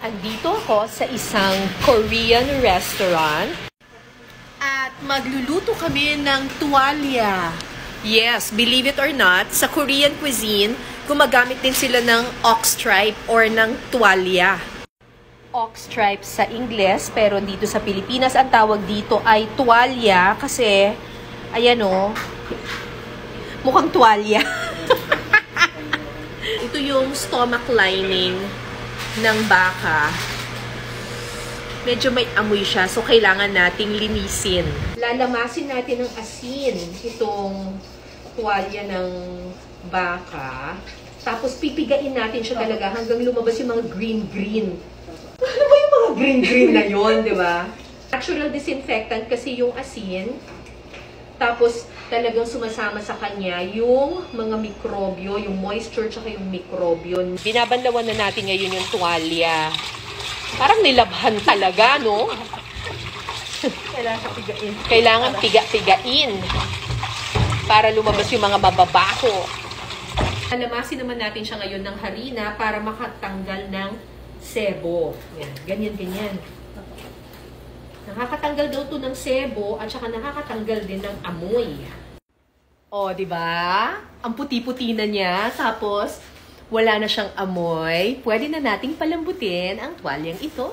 Andito ako sa isang Korean restaurant at magluluto kami ng tuwalya. Yes, believe it or not, sa Korean cuisine, gumagamit din sila ng ox stripe or ng tuwalya. Ox stripe sa Ingles, pero dito sa Pilipinas, ang tawag dito ay tuwalya kasi, ayan o, mukhang tuwalya. Ito yung stomach lining ng baka. Medyo may amoy siya, so kailangan nating linisin. Lalamasin natin ng asin itong tuwalya ng baka. Tapos pipigain natin siya talaga hanggang lumabas yung mga green-green. Ano ba yung mga green-green na yun, di ba? Natural disinfectant kasi yung asin. Tapos talagang sumasama sa kanya yung mga mikrobyo, yung moisture tsaka yung mikrobyo. Binabanlawan na natin ngayon yung tuwalya. Parang nilabhan talaga, no? Kailangan pigain. Kailangan piga-pigain para lumabas yung mga mababaho. Alamasin naman natin siya ngayon ng harina para makatanggal ng sebo. Yan, ganyan-ganyan. Nakakatanggal daw to ng sebo at saka nakakatanggal din ng amoy. O, di ba? Ang puti-puti na niya. Tapos, wala na siyang amoy. Pwede na nating palambutin ang tuwalyang ito.